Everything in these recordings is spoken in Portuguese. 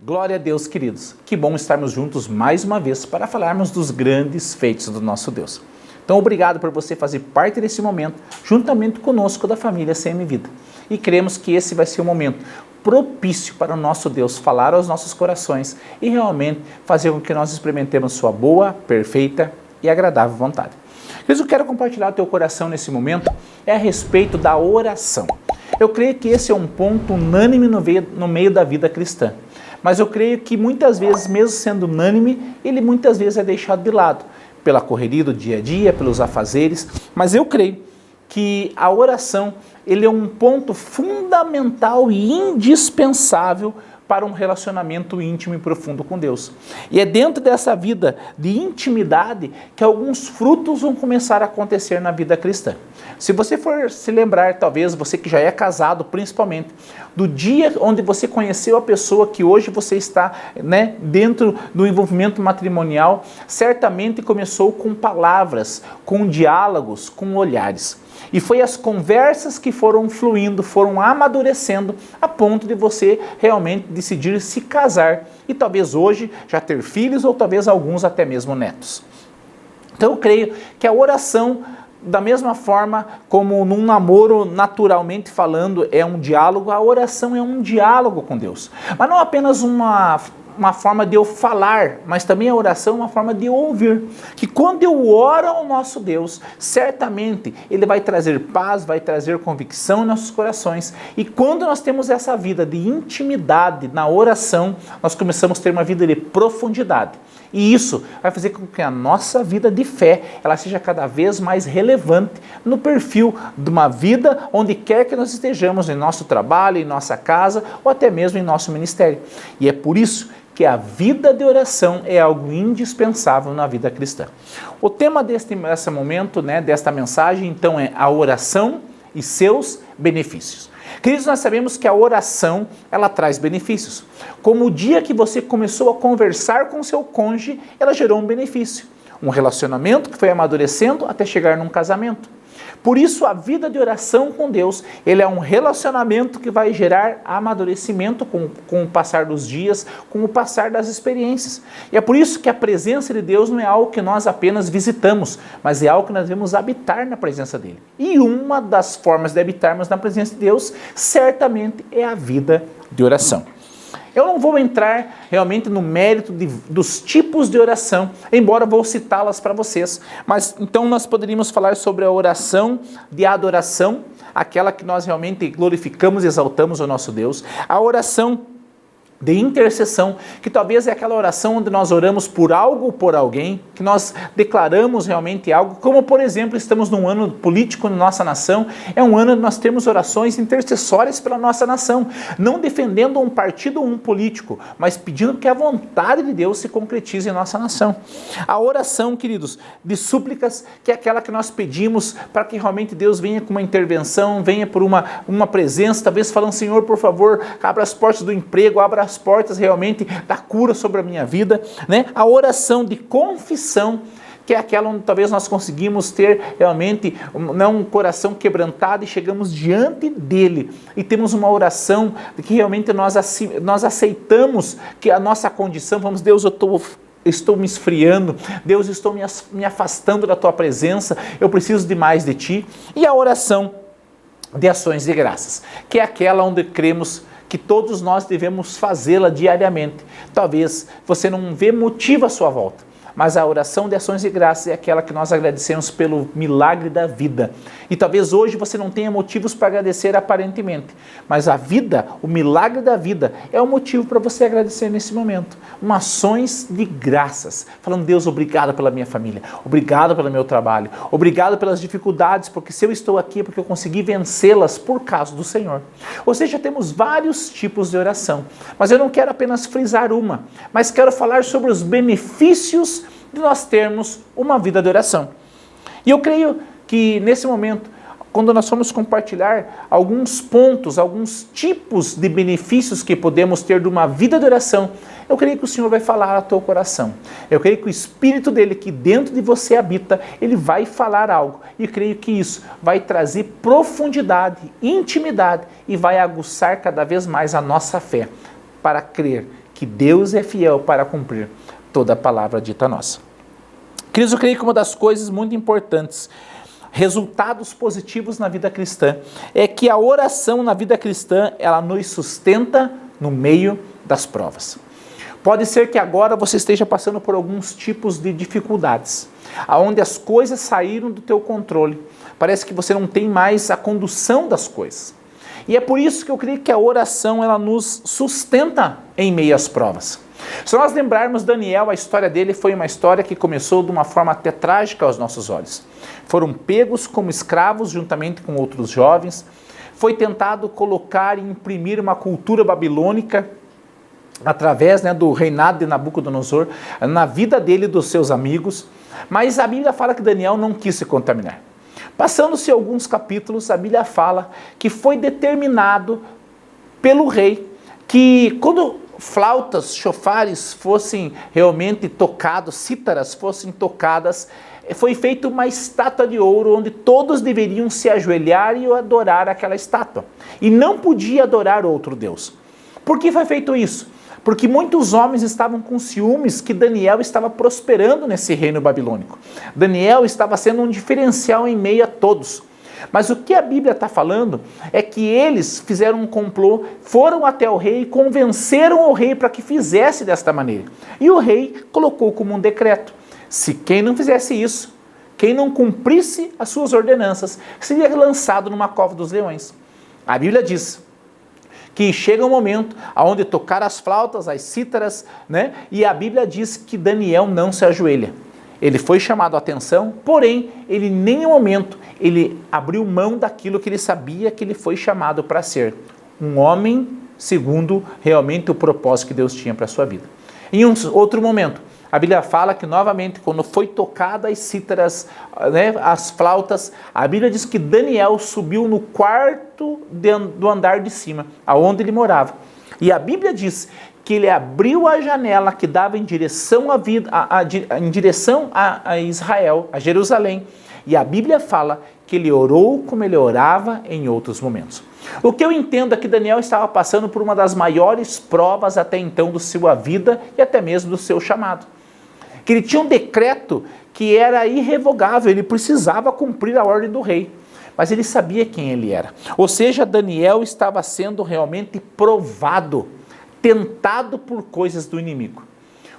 Glória a Deus, queridos. Que bom estarmos juntos mais uma vez para falarmos dos grandes feitos do nosso Deus. Então, obrigado por você fazer parte desse momento, juntamente conosco da família CM Vida. E cremos que esse vai ser um momento propício para o nosso Deus falar aos nossos corações e realmente fazer com que nós experimentemos sua boa, perfeita e agradável vontade. Mas eu quero compartilhar o teu coração nesse momento a respeito da oração. Eu creio que esse é um ponto unânime no meio da vida cristã. Mas eu creio que muitas vezes, mesmo sendo unânime, ele muitas vezes é deixado de lado pela correria do dia a dia, pelos afazeres. Mas eu creio que a oração ele é um ponto fundamental e indispensável para um relacionamento íntimo e profundo com Deus. E é dentro dessa vida de intimidade que alguns frutos vão começar a acontecer na vida cristã. Se você for se lembrar, talvez você que já é casado, principalmente, do dia onde você conheceu a pessoa que hoje você está, dentro do envolvimento matrimonial, certamente começou com palavras, com diálogos, com olhares. E foi as conversas que foram fluindo, foram amadurecendo, a ponto de você realmente decidir se casar. E talvez hoje já ter filhos ou talvez alguns até mesmo netos. Então eu creio que a oração, da mesma forma como num namoro, naturalmente falando, é um diálogo, a oração é um diálogo com Deus. Mas não apenas uma forma de eu falar, mas também a oração é uma forma de eu ouvir. Que quando eu oro ao nosso Deus, certamente Ele vai trazer paz, vai trazer convicção em nossos corações. E quando nós temos essa vida de intimidade na oração, nós começamos a ter uma vida de profundidade. E isso vai fazer com que a nossa vida de fé ela seja cada vez mais relevante no perfil de uma vida onde quer que nós estejamos, em nosso trabalho, em nossa casa ou até mesmo em nosso ministério. E é por isso que a vida de oração é algo indispensável na vida cristã. O tema desse momento, desta mensagem, então, é a oração e seus benefícios. Queridos, nós sabemos que a oração, ela traz benefícios. Como o dia que você começou a conversar com seu cônjuge, ela gerou um benefício. Um relacionamento que foi amadurecendo até chegar num casamento. Por isso, a vida de oração com Deus, ele é um relacionamento que vai gerar amadurecimento com o passar dos dias, com o passar das experiências. E é por isso que a presença de Deus não é algo que nós apenas visitamos, mas é algo que nós devemos habitar na presença dele. E uma das formas de habitarmos na presença de Deus, certamente, é a vida de oração. Eu não vou entrar realmente no mérito dos tipos de oração, embora vou citá-las para vocês. Mas então nós poderíamos falar sobre a oração de adoração, aquela que nós realmente glorificamos e exaltamos o nosso Deus. A oração de intercessão, que talvez é aquela oração onde nós oramos por algo ou por alguém, que nós declaramos realmente algo, como por exemplo, estamos num ano político na nossa nação, é um ano onde nós temos orações intercessórias pela nossa nação, não defendendo um partido ou um político, mas pedindo que a vontade de Deus se concretize em nossa nação. A oração, queridos, de súplicas, que é aquela que nós pedimos para que realmente Deus venha com uma intervenção, venha por uma presença, talvez falando, Senhor, por favor, abra as portas do emprego, abra as portas realmente da cura sobre a minha vida, A oração de confissão, que é aquela onde talvez nós conseguimos ter realmente um coração quebrantado e chegamos diante dele e temos uma oração que realmente nós aceitamos que a nossa condição, vamos, Deus, estou me esfriando, Deus, estou me afastando da tua presença, eu preciso de mais de ti. E a oração de ações de graças, que é aquela onde cremos que todos nós devemos fazê-la diariamente. Talvez você não vê motivo à sua volta, mas a oração de ações de graças é aquela que nós agradecemos pelo milagre da vida. E talvez hoje você não tenha motivos para agradecer aparentemente, mas a vida, o milagre da vida, é o motivo para você agradecer nesse momento. Ações de graças, falando, Deus, obrigado pela minha família, obrigado pelo meu trabalho, obrigado pelas dificuldades, porque se eu estou aqui é porque eu consegui vencê-las por causa do Senhor. Ou seja, temos vários tipos de oração, mas eu não quero apenas frisar uma, mas quero falar sobre os benefícios de nós termos uma vida de oração. E eu creio que nesse momento, quando nós formos compartilhar alguns pontos, alguns tipos de benefícios que podemos ter de uma vida de oração, eu creio que o Senhor vai falar ao teu coração. Eu creio que o Espírito dele que dentro de você habita, ele vai falar algo. E eu creio que isso vai trazer profundidade, intimidade e vai aguçar cada vez mais a nossa fé para crer que Deus é fiel para cumprir toda a palavra dita a nós. Queridos, eu creio que uma das coisas muito importantes, resultados positivos na vida cristã, é que a oração na vida cristã, ela nos sustenta no meio das provas. Pode ser que agora você esteja passando por alguns tipos de dificuldades, onde as coisas saíram do teu controle. Parece que você não tem mais a condução das coisas. E é por isso que eu creio que a oração, ela nos sustenta em meio às provas. Se nós lembrarmos Daniel, a história dele foi uma história que começou de uma forma até trágica aos nossos olhos. Foram pegos como escravos juntamente com outros jovens. Foi tentado colocar e imprimir uma cultura babilônica através do reinado de Nabucodonosor na vida dele e dos seus amigos. Mas a Bíblia fala que Daniel não quis se contaminar. Passando-se alguns capítulos, a Bíblia fala que foi determinado pelo rei que quando flautas, chofares fossem realmente tocados, cítaras fossem tocadas, foi feita uma estátua de ouro onde todos deveriam se ajoelhar e adorar aquela estátua. E não podia adorar outro Deus. Por que foi feito isso? Porque muitos homens estavam com ciúmes que Daniel estava prosperando nesse reino babilônico. Daniel estava sendo um diferencial em meio a todos. Mas o que a Bíblia está falando é que eles fizeram um complô, foram até o rei e convenceram o rei para que fizesse desta maneira. E o rei colocou como um decreto: se quem não fizesse isso, quem não cumprisse as suas ordenanças, seria lançado numa cova dos leões. A Bíblia diz que chega um momento onde tocar as flautas, as cítaras, e a Bíblia diz que Daniel não se ajoelha. Ele foi chamado a atenção, porém, ele em nenhum momento ele abriu mão daquilo que ele sabia que ele foi chamado para ser. Um homem segundo realmente o propósito que Deus tinha para a sua vida. Em um outro momento, a Bíblia fala que novamente, quando foi tocada as cítaras, as flautas, a Bíblia diz que Daniel subiu no quarto do andar de cima, aonde ele morava. E a Bíblia diz que ele abriu a janela que dava em direção a Israel, a Jerusalém. E a Bíblia fala que ele orou como ele orava em outros momentos. O que eu entendo é que Daniel estava passando por uma das maiores provas até então da sua vida e até mesmo do seu chamado. Que ele tinha um decreto que era irrevogável, ele precisava cumprir a ordem do rei. Mas ele sabia quem ele era. Ou seja, Daniel estava sendo realmente provado, tentado por coisas do inimigo.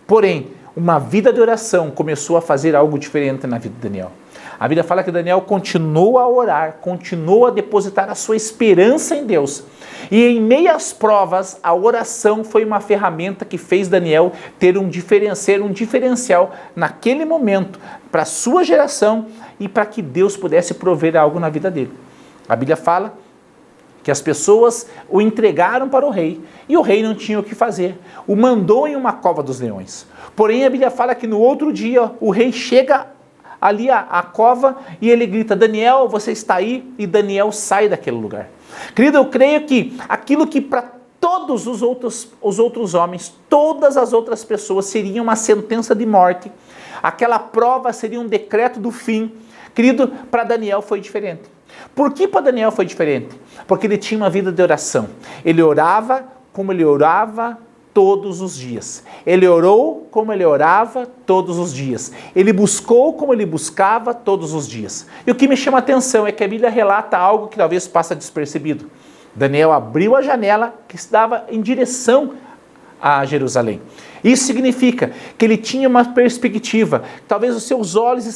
Porém, uma vida de oração começou a fazer algo diferente na vida de Daniel. A Bíblia fala que Daniel continuou a orar, continuou a depositar a sua esperança em Deus. E em meio às provas, a oração foi uma ferramenta que fez Daniel ter um diferencial naquele momento para a sua geração e para que Deus pudesse prover algo na vida dele. A Bíblia fala que as pessoas o entregaram para o rei e o rei não tinha o que fazer. O mandou em uma cova dos leões. Porém, a Bíblia fala que no outro dia o rei chega ali à cova e ele grita: Daniel, você está aí? E Daniel sai daquele lugar. Querido, eu creio que aquilo que para todos os outros homens, todas as outras pessoas seria uma sentença de morte, aquela prova seria um decreto do fim. Querido, para Daniel foi diferente. Por que para Daniel foi diferente? Porque ele tinha uma vida de oração. Ele orava como ele orava todos os dias. Ele orou como ele orava todos os dias. Ele buscou como ele buscava todos os dias. E o que me chama a atenção é que a Bíblia relata algo que talvez passa despercebido. Daniel abriu a janela que estava em direção a Jerusalém. Isso significa que ele tinha uma perspectiva. Talvez os seus olhos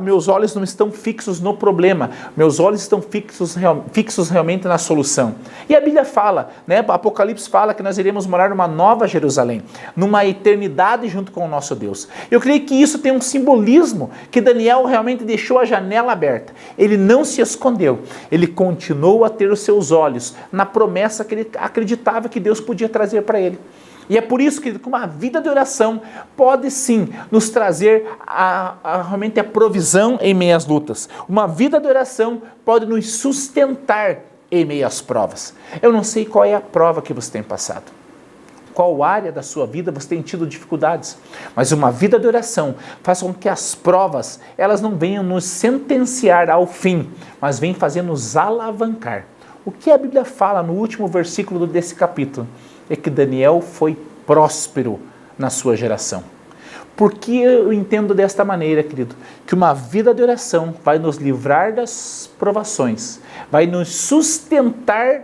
meus olhos não estão fixos no problema, meus olhos estão fixos realmente na solução. E a Bíblia fala, Apocalipse fala que nós iremos morar numa nova Jerusalém, numa eternidade junto com o nosso Deus. Eu creio que isso tem um simbolismo, que Daniel realmente deixou a janela aberta. Ele não se escondeu, ele continuou a ter os seus olhos na promessa que ele acreditava que Deus podia trazer para ele. E é por isso que uma vida de oração pode sim nos trazer realmente a provisão em meio às lutas. Uma vida de oração pode nos sustentar em meio às provas. Eu não sei qual é a prova que você tem passado. Qual área da sua vida você tem tido dificuldades. Mas uma vida de oração faz com que as provas elas não venham nos sentenciar ao fim, mas vêm fazer nos alavancar. O que a Bíblia fala no último versículo desse capítulo é que Daniel foi próspero na sua geração. Porque eu entendo desta maneira, querido, que uma vida de oração vai nos livrar das provações, vai nos sustentar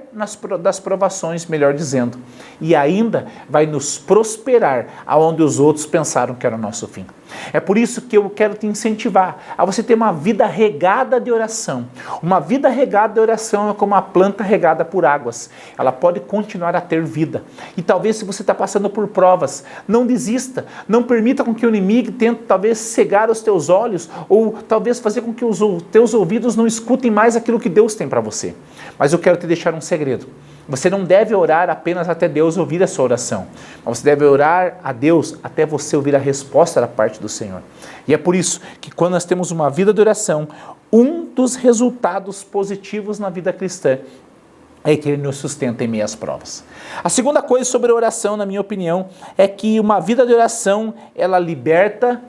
das provações, melhor dizendo, e ainda vai nos prosperar aonde os outros pensaram que era o nosso fim. É por isso que eu quero te incentivar a você ter uma vida regada de oração. Uma vida regada de oração é como uma planta regada por águas. Ela pode continuar a ter vida. E talvez se você está passando por provas, não desista. Não permita com que o inimigo tente talvez cegar os teus olhos ou talvez fazer com que os teus ouvidos não escutem mais aquilo que Deus tem para você. Mas eu quero te deixar um segredo. Você não deve orar apenas até Deus ouvir a sua oração, mas você deve orar a Deus até você ouvir a resposta da parte do Senhor. E é por isso que quando nós temos uma vida de oração, um dos resultados positivos na vida cristã é que ele nos sustenta em meio às provas. A segunda coisa sobre a oração, na minha opinião, é que uma vida de oração, ela liberta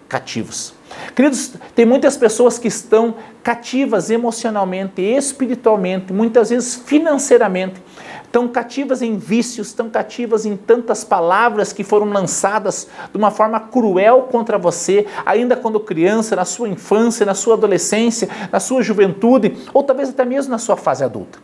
cativos. Queridos, tem muitas pessoas que estão cativas emocionalmente, espiritualmente, muitas vezes financeiramente, estão cativas em vícios, estão cativas em tantas palavras que foram lançadas de uma forma cruel contra você, ainda quando criança, na sua infância, na sua adolescência, na sua juventude, ou talvez até mesmo na sua fase adulta.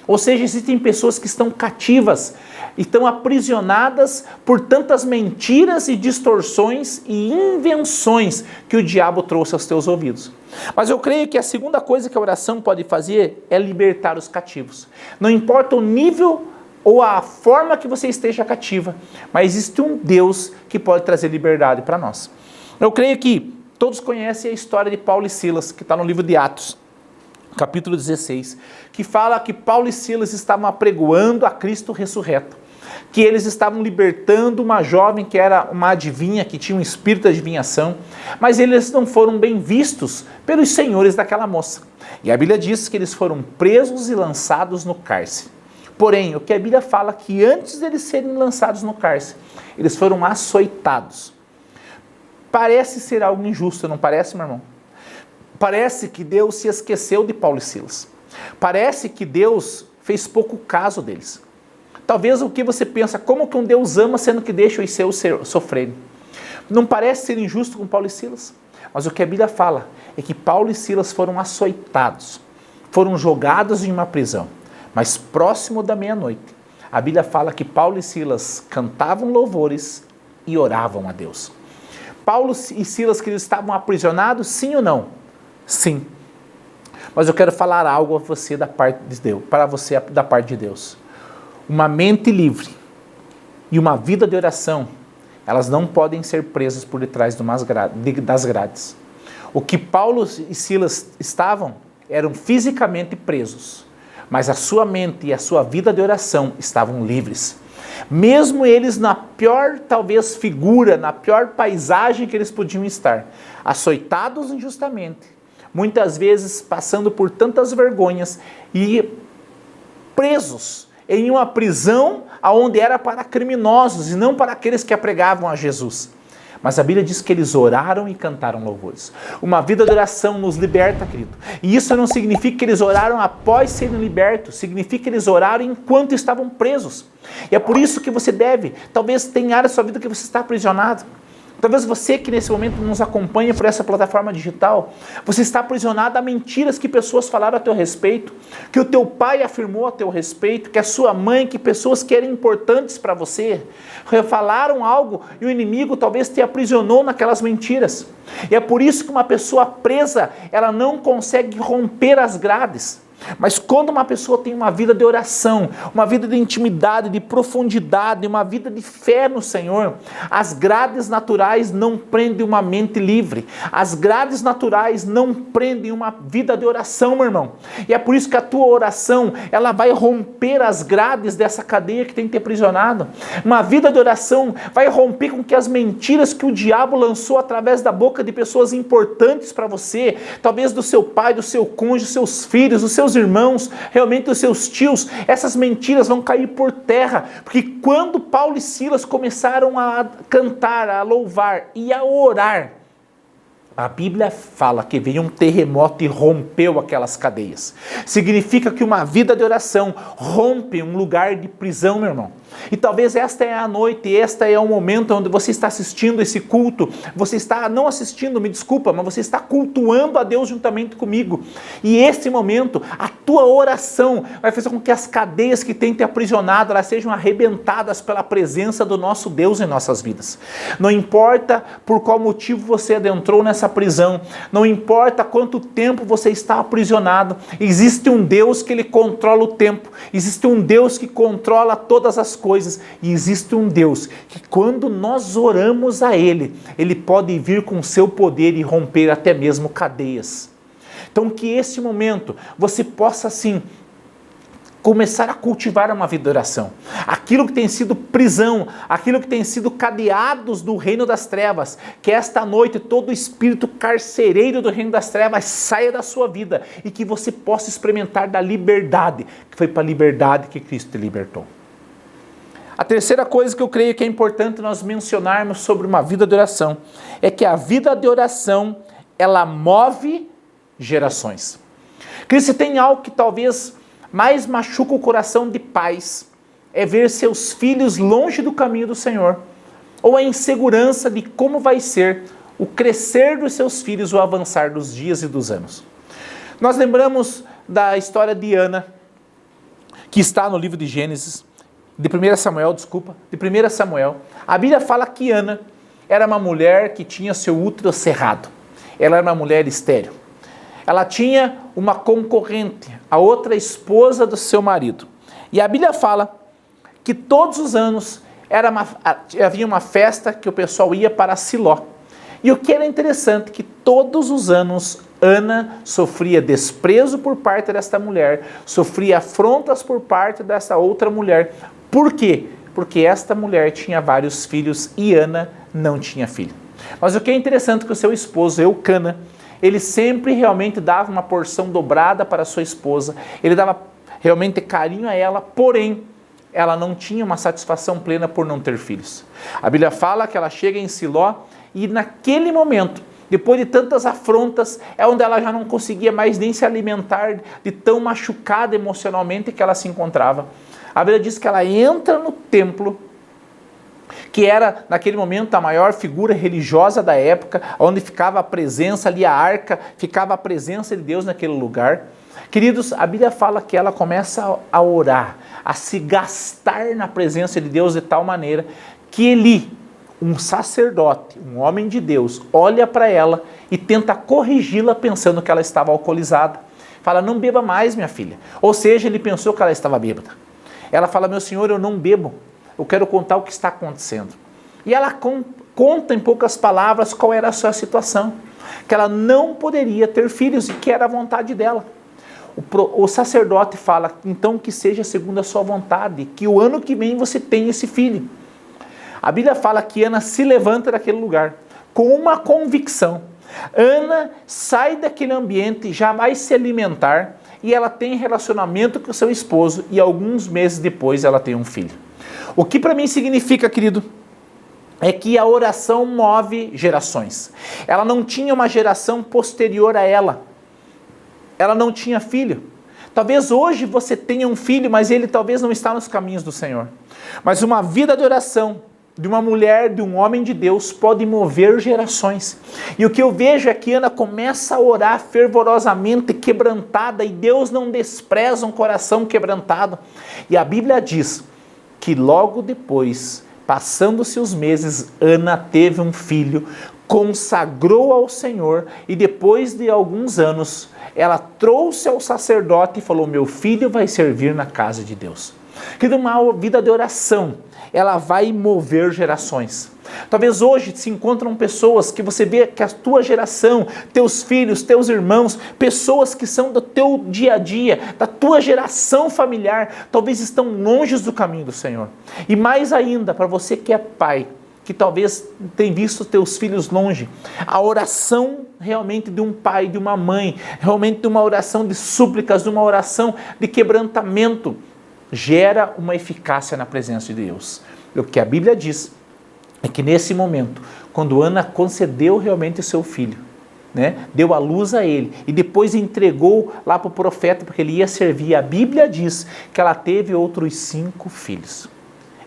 Ou seja, existem pessoas que estão cativas, estão aprisionadas por tantas mentiras e distorções e invenções que o diabo trouxe aos teus ouvidos. Mas eu creio que a segunda coisa que a oração pode fazer é libertar os cativos. Não importa o nível ou a forma que você esteja cativa, mas existe um Deus que pode trazer liberdade para nós. Eu creio que todos conhecem a história de Paulo e Silas, que está no livro de Atos, capítulo 16, que fala que Paulo e Silas estavam apregoando a Cristo ressurreto, que eles estavam libertando uma jovem que era uma adivinha, que tinha um espírito de adivinhação, mas eles não foram bem vistos pelos senhores daquela moça. E a Bíblia diz que eles foram presos e lançados no cárcere. Porém, o que a Bíblia fala é que antes deles serem lançados no cárcere, eles foram açoitados. Parece ser algo injusto, não parece, meu irmão? Parece que Deus se esqueceu de Paulo e Silas. Parece que Deus fez pouco caso deles. Talvez o que você pensa, como que um Deus ama sendo que deixa os seus sofrerem? Não parece ser injusto com Paulo e Silas? Mas o que a Bíblia fala é que Paulo e Silas foram açoitados, foram jogados em uma prisão. Mas próximo da meia-noite, a Bíblia fala que Paulo e Silas cantavam louvores e oravam a Deus. Paulo e Silas, que eles estavam aprisionados, sim ou não? Sim, mas eu quero falar algo a você da parte de Deus, para você da parte de Deus. Uma mente livre e uma vida de oração, elas não podem ser presas por detrás das grades. O que Paulo e Silas estavam eram fisicamente presos, mas a sua mente e a sua vida de oração estavam livres. Mesmo eles na pior, talvez, figura, na pior paisagem que eles podiam estar, açoitados injustamente, muitas vezes passando por tantas vergonhas e presos em uma prisão onde era para criminosos e não para aqueles que apregavam a Jesus. Mas a Bíblia diz que eles oraram e cantaram louvores. Uma vida de oração nos liberta, querido. E isso não significa que eles oraram após serem libertos, significa que eles oraram enquanto estavam presos. E é por isso que você deve, talvez tenha área da sua vida que você está aprisionado. Talvez você que nesse momento nos acompanha por essa plataforma digital, você está aprisionado a mentiras que pessoas falaram a teu respeito, que o teu pai afirmou a teu respeito, que a sua mãe, que pessoas que eram importantes para você, falaram algo e o inimigo talvez te aprisionou naquelas mentiras. E é por isso que uma pessoa presa, ela não consegue romper as grades. Mas quando uma pessoa tem uma vida de oração, uma vida de intimidade, de profundidade, uma vida de fé no Senhor, as grades naturais não prendem uma mente livre. As grades naturais não prendem uma vida de oração, meu irmão. E é por isso que a tua oração, ela vai romper as grades dessa cadeia que tem te aprisionado. Uma vida de oração vai romper com que as mentiras que o diabo lançou através da boca de pessoas importantes para você, talvez do seu pai, do seu cônjuge, dos seus filhos, dos seus irmãos, realmente os seus tios, essas mentiras vão cair por terra, porque quando Paulo e Silas começaram a cantar, a louvar e a orar, a Bíblia fala que veio um terremoto e rompeu aquelas cadeias. Significa que uma vida de oração rompe um lugar de prisão, meu irmão. E talvez esta é a noite, este é o momento onde você está assistindo esse culto, você está não assistindo, me desculpa, mas você está cultuando a Deus juntamente comigo. E esse momento, a tua oração vai fazer com que as cadeias que têm te aprisionado, elas sejam arrebentadas pela presença do nosso Deus em nossas vidas. Não importa por qual motivo você adentrou nessa prisão, não importa quanto tempo você está aprisionado, existe um Deus que ele controla o tempo, existe um Deus que controla todas as coisas, e existe um Deus que quando nós oramos a Ele, Ele pode vir com seu poder e romper até mesmo cadeias. Então que esse momento você possa assim começar a cultivar uma vida de oração. Aquilo que tem sido prisão, aquilo que tem sido cadeados do reino das trevas, que esta noite todo o espírito carcereiro do reino das trevas saia da sua vida e que você possa experimentar da liberdade, que foi para a liberdade que Cristo te libertou. A terceira coisa que eu creio que é importante nós mencionarmos sobre uma vida de oração é que a vida de oração, ela move gerações. Cristo, tem algo que talvez mais machuca o coração de pais, é ver seus filhos longe do caminho do Senhor, ou a insegurança de como vai ser o crescer dos seus filhos, o avançar dos dias e dos anos. Nós lembramos da história de Ana, que está no livro de Gênesis, de 1 Samuel. A Bíblia fala que Ana era uma mulher que tinha seu útero cerrado, ela era uma mulher estéril. Ela tinha uma concorrente, a outra esposa do seu marido. E a Bíblia fala que todos os anos havia uma festa que o pessoal ia para Siló. E o que era interessante, que todos os anos Ana sofria desprezo por parte desta mulher, sofria afrontas por parte dessa outra mulher. Por quê? Porque esta mulher tinha vários filhos e Ana não tinha filho. Mas o que é interessante é que o seu esposo, Eucana, ele sempre realmente dava uma porção dobrada para sua esposa, ele dava realmente carinho a ela, porém, ela não tinha uma satisfação plena por não ter filhos. A Bíblia fala que ela chega em Siló e naquele momento, depois de tantas afrontas, é onde ela já não conseguia mais nem se alimentar de tão machucada emocionalmente que ela se encontrava. A Bíblia diz que ela entra no templo, que era, naquele momento, a maior figura religiosa da época, onde ficava a presença ali, a arca, ficava a presença de Deus naquele lugar. Queridos, a Bíblia fala que ela começa a orar, a se gastar na presença de Deus de tal maneira que Eli, um sacerdote, um homem de Deus, olha para ela e tenta corrigi-la pensando que ela estava alcoolizada. Fala, não beba mais, minha filha. Ou seja, ele pensou que ela estava bêbada. Ela fala, meu senhor, eu não bebo. Eu quero contar o que está acontecendo. E ela conta em poucas palavras qual era a sua situação. Que ela não poderia ter filhos e que era a vontade dela. O sacerdote fala, então que seja segundo a sua vontade, que o ano que vem você tenha esse filho. A Bíblia fala que Ana se levanta daquele lugar com uma convicção. Ana sai daquele ambiente, já vai se alimentar e ela tem relacionamento com o seu esposo e alguns meses depois ela tem um filho. O que para mim significa, querido, é que a oração move gerações. Ela não tinha uma geração posterior a ela. Ela não tinha filho. Talvez hoje você tenha um filho, mas ele talvez não está nos caminhos do Senhor. Mas uma vida de oração de uma mulher, de um homem de Deus, pode mover gerações. E o que eu vejo é que Ana começa a orar fervorosamente, quebrantada, e Deus não despreza um coração quebrantado. E a Bíblia diz que logo depois, passando-se os meses, Ana teve um filho, consagrou ao Senhor e depois de alguns anos, ela trouxe ao sacerdote e falou, meu filho vai servir na casa de Deus. Que de uma vida de oração, ela vai mover gerações. Talvez hoje se encontram pessoas que você vê que a tua geração, teus filhos, teus irmãos, pessoas que são do teu dia a dia, da tua geração familiar, talvez estão longe do caminho do Senhor. E mais ainda, para você que é pai, que talvez tem visto teus filhos longe, a oração realmente de um pai, de uma mãe, realmente de uma oração de súplicas, de uma oração de quebrantamento, gera uma eficácia na presença de Deus. O que a Bíblia diz é que nesse momento, quando Ana concedeu realmente o seu filho, né, deu a luz a ele e depois entregou lá para o profeta porque ele ia servir, a Bíblia diz que ela teve outros 5 filhos.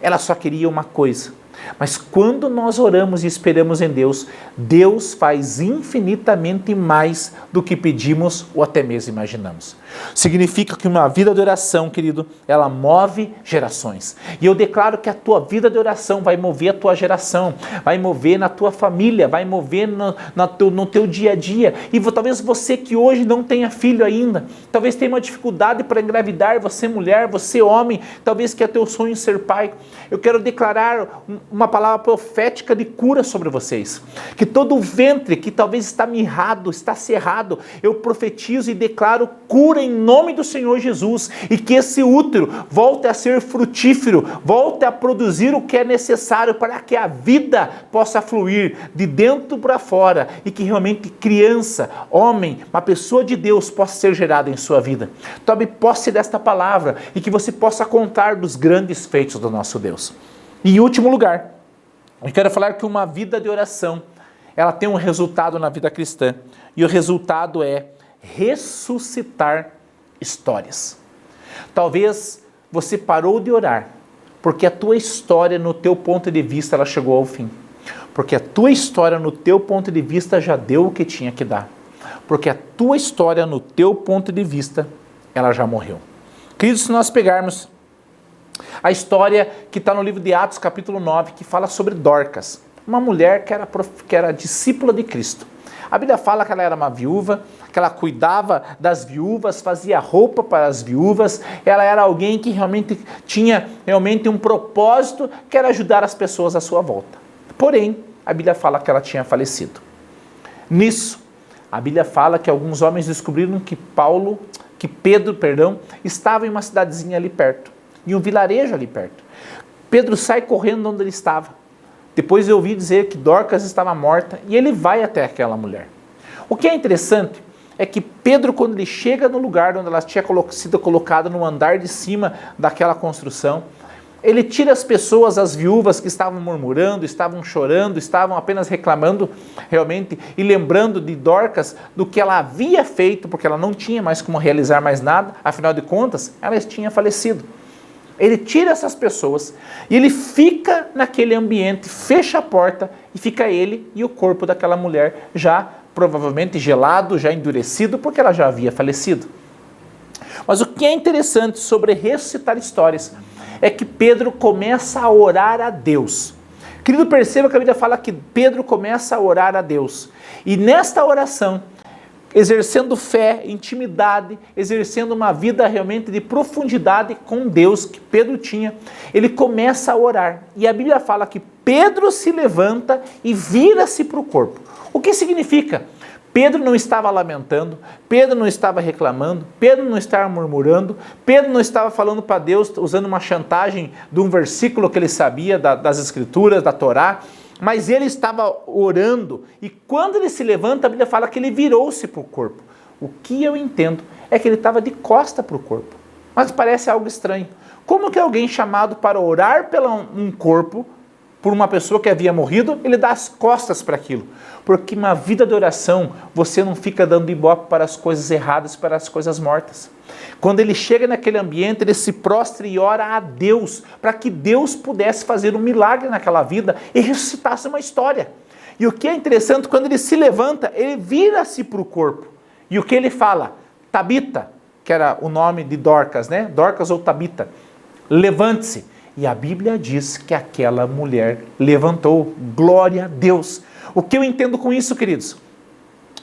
Ela só queria uma coisa. Mas quando nós oramos e esperamos em Deus, Deus faz infinitamente mais do que pedimos ou até mesmo imaginamos. Significa que uma vida de oração, querido, ela move gerações. E eu declaro que a tua vida de oração vai mover a tua geração, vai mover na tua família, vai mover no teu dia a dia. E talvez você que hoje não tenha filho ainda, talvez tenha uma dificuldade para engravidar, você mulher, você homem, talvez que é teu sonho ser pai. Eu quero declarar uma palavra profética de cura sobre vocês. Que todo o ventre que talvez está mirrado, está cerrado, eu profetizo e declaro cura em nome do Senhor Jesus. E que esse útero volte a ser frutífero, volte a produzir o que é necessário para que a vida possa fluir de dentro para fora. E que realmente criança, homem, uma pessoa de Deus possa ser gerada em sua vida. Tome posse desta palavra e que você possa contar dos grandes feitos do nosso Deus. E em último lugar, eu quero falar que uma vida de oração, ela tem um resultado na vida cristã. E o resultado é ressuscitar histórias. Talvez você parou de orar, porque a tua história, no teu ponto de vista, ela chegou ao fim. Porque a tua história, no teu ponto de vista, já deu o que tinha que dar. Porque a tua história, no teu ponto de vista, ela já morreu. Queridos, se nós pegarmos a história que está no livro de Atos, capítulo 9, que fala sobre Dorcas, uma mulher que era discípula de Cristo. A Bíblia fala que ela era uma viúva, que ela cuidava das viúvas, fazia roupa para as viúvas, ela era alguém que realmente tinha um propósito, que era ajudar as pessoas à sua volta. Porém, a Bíblia fala que ela tinha falecido. Nisso, a Bíblia fala que alguns homens descobriram que Pedro, estava em uma cidadezinha ali perto, em um vilarejo ali perto. Pedro sai correndo de onde ele estava. Depois eu ouvi dizer que Dorcas estava morta e ele vai até aquela mulher. O que é interessante é que Pedro, quando ele chega no lugar onde ela tinha sido colocada no andar de cima daquela construção, ele tira as pessoas, as viúvas que estavam murmurando, estavam chorando, estavam apenas reclamando realmente e lembrando de Dorcas do que ela havia feito, porque ela não tinha mais como realizar mais nada, afinal de contas, ela tinha falecido. Ele tira essas pessoas e ele fica naquele ambiente, fecha a porta e fica ele e o corpo daquela mulher já provavelmente gelado, já endurecido, porque ela já havia falecido. Mas o que é interessante sobre ressuscitar histórias é que Pedro começa a orar a Deus. Querido, perceba que a Bíblia fala que Pedro começa a orar a Deus. E nesta oração, exercendo fé, intimidade, exercendo uma vida realmente de profundidade com Deus que Pedro tinha, ele começa a orar. E a Bíblia fala que Pedro se levanta e vira-se para o corpo. O que significa? Pedro não estava lamentando, Pedro não estava reclamando, Pedro não estava murmurando, Pedro não estava falando para Deus, usando uma chantagem de um versículo que ele sabia das Escrituras, da Torá, mas ele estava orando, e quando ele se levanta, a Bíblia fala que ele virou-se para o corpo. O que eu entendo é que ele estava de costa para o corpo, mas parece algo estranho. Como que alguém chamado para orar por um corpo, por uma pessoa que havia morrido, ele dá as costas para aquilo? Porque uma vida de oração, você não fica dando ibope para as coisas erradas, para as coisas mortas. Quando ele chega naquele ambiente, ele se prostra e ora a Deus, para que Deus pudesse fazer um milagre naquela vida e ressuscitasse uma história. E o que é interessante, quando ele se levanta, ele vira-se para o corpo. E o que ele fala? Tabita, que era o nome de Dorcas, né? Dorcas ou Tabita. Levante-se. E a Bíblia diz que aquela mulher levantou. Glória a Deus. O que eu entendo com isso, queridos?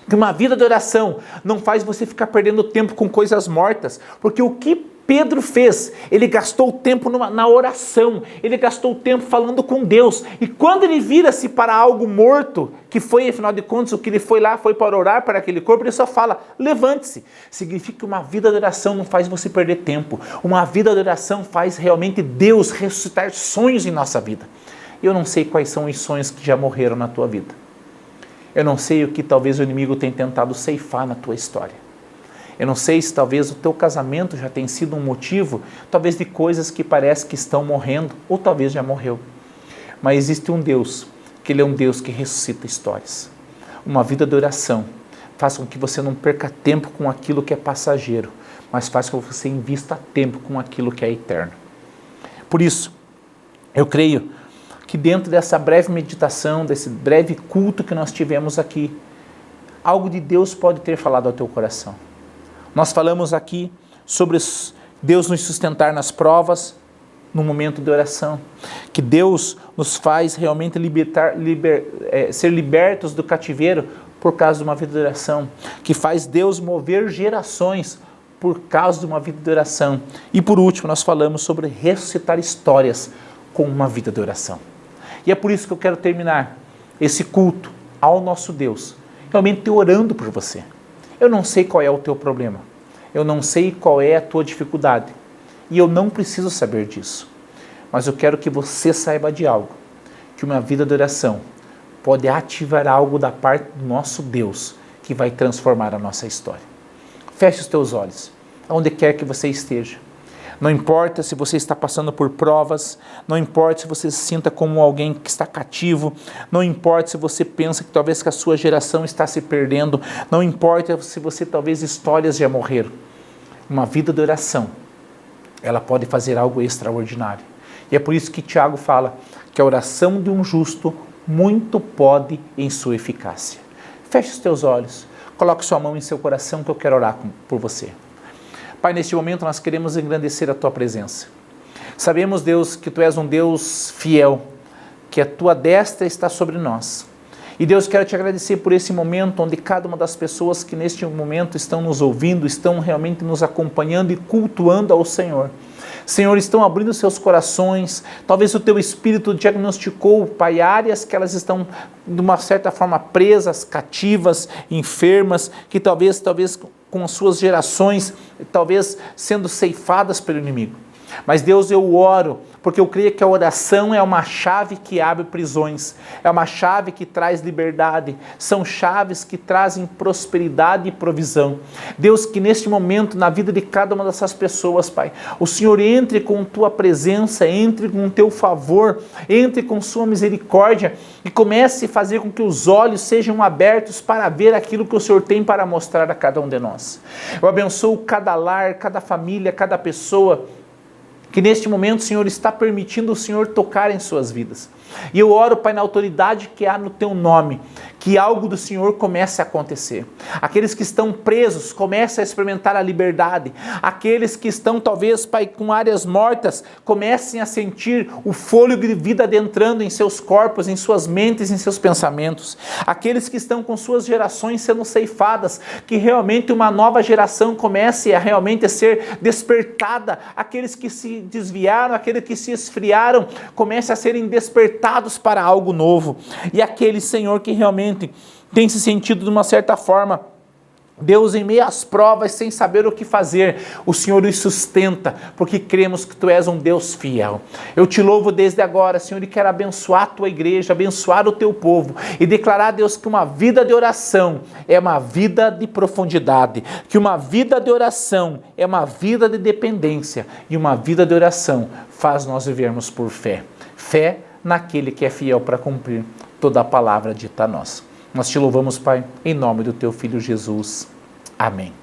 Que uma vida de oração não faz você ficar perdendo tempo com coisas mortas. Porque o que Pedro fez, ele gastou tempo na oração, ele gastou tempo falando com Deus. E quando ele vira-se para algo morto, que foi, afinal de contas, o que ele foi lá, foi para orar para aquele corpo, ele só fala, levante-se. Significa que uma vida de oração não faz você perder tempo. Uma vida de oração faz realmente Deus ressuscitar sonhos em nossa vida. Eu não sei quais são os sonhos que já morreram na tua vida. Eu não sei o que talvez o inimigo tenha tentado ceifar na tua história. Eu não sei se talvez o teu casamento já tenha sido um motivo, talvez de coisas que parece que estão morrendo, ou talvez já morreu. Mas existe um Deus, que Ele é um Deus que ressuscita histórias. Uma vida de oração faz com que você não perca tempo com aquilo que é passageiro, mas faz com que você invista tempo com aquilo que é eterno. Por isso, Eu creio que dentro dessa breve meditação, desse breve culto que nós tivemos aqui, algo de Deus pode ter falado ao teu coração. Nós falamos aqui sobre Deus nos sustentar nas provas, no momento de oração, que Deus nos faz realmente ser libertos do cativeiro por causa de uma vida de oração, que faz Deus mover gerações por causa de uma vida de oração. E por último, nós falamos sobre ressuscitar histórias com uma vida de oração. E é por isso que eu quero terminar esse culto ao nosso Deus, realmente orando por você. Eu não sei qual é o teu problema, eu não sei qual é a tua dificuldade, e eu não preciso saber disso, mas eu quero que você saiba de algo, que uma vida de oração pode ativar algo da parte do nosso Deus, que vai transformar a nossa história. Feche os teus olhos, onde quer que você esteja. Não importa se você está passando por provas, não importa se você se sinta como alguém que está cativo, não importa se você pensa que talvez que a sua geração está se perdendo, não importa se você talvez histórias já morreram. Uma vida de oração, ela pode fazer algo extraordinário. E é por isso que Tiago fala que a oração de um justo muito pode em sua eficácia. Feche os teus olhos, coloque sua mão em seu coração que eu quero orar por você. Pai, neste momento nós queremos engrandecer a Tua presença. Sabemos, Deus, que Tu és um Deus fiel, que a Tua destra está sobre nós. E Deus, quero Te agradecer por esse momento onde cada uma das pessoas que neste momento estão nos ouvindo, estão realmente nos acompanhando e cultuando ao Senhor. Senhor, estão abrindo seus corações, talvez o Teu Espírito diagnosticou, Pai, áreas que elas estão de uma certa forma presas, cativas, enfermas, que talvez com as suas gerações, talvez sendo ceifadas pelo inimigo. Mas Deus, eu oro, porque eu creio que a oração é uma chave que abre prisões, é uma chave que traz liberdade, são chaves que trazem prosperidade e provisão. Deus, que neste momento, na vida de cada uma dessas pessoas, Pai, o Senhor entre com Tua presença, entre com Teu favor, entre com Sua misericórdia e comece a fazer com que os olhos sejam abertos para ver aquilo que o Senhor tem para mostrar a cada um de nós. Eu abençoo cada lar, cada família, cada pessoa, que neste momento o Senhor está permitindo o Senhor tocar em suas vidas. E eu oro, Pai, na autoridade que há no Teu nome, que algo do Senhor comece a acontecer. Aqueles que estão presos comecem a experimentar a liberdade. Aqueles que estão, talvez, Pai, com áreas mortas, comecem a sentir o fôlego de vida adentrando em seus corpos, em suas mentes, em seus pensamentos. Aqueles que estão com suas gerações sendo ceifadas, que realmente uma nova geração comece a realmente ser despertada. Aqueles que se desviaram, aqueles que se esfriaram, comecem a serem despertados para algo novo. E aquele, Senhor, que realmente tem se sentido de uma certa forma, Deus, em meio às provas, sem saber o que fazer, o Senhor os sustenta, porque cremos que Tu és um Deus fiel. Eu Te louvo desde agora, Senhor, e quero abençoar a Tua igreja, abençoar o Teu povo e declarar, Deus, que uma vida de oração é uma vida de profundidade, que uma vida de oração é uma vida de dependência e uma vida de oração faz nós vivermos por fé. Fé naquele que é fiel para cumprir toda a palavra dita a nós. Nós Te louvamos, Pai, em nome do Teu Filho Jesus. Amém.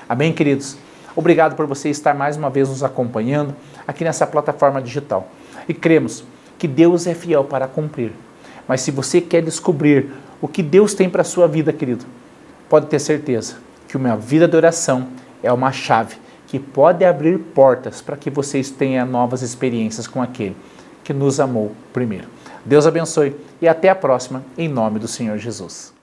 Amém, queridos? Obrigado por você estar mais uma vez nos acompanhando aqui nessa plataforma digital. E cremos que Deus é fiel para cumprir. Mas se você quer descobrir o que Deus tem para a sua vida, querido, pode ter certeza que uma vida de oração é uma chave que pode abrir portas para que vocês tenham novas experiências com aquele que nos amou primeiro. Deus abençoe e até a próxima, em nome do Senhor Jesus.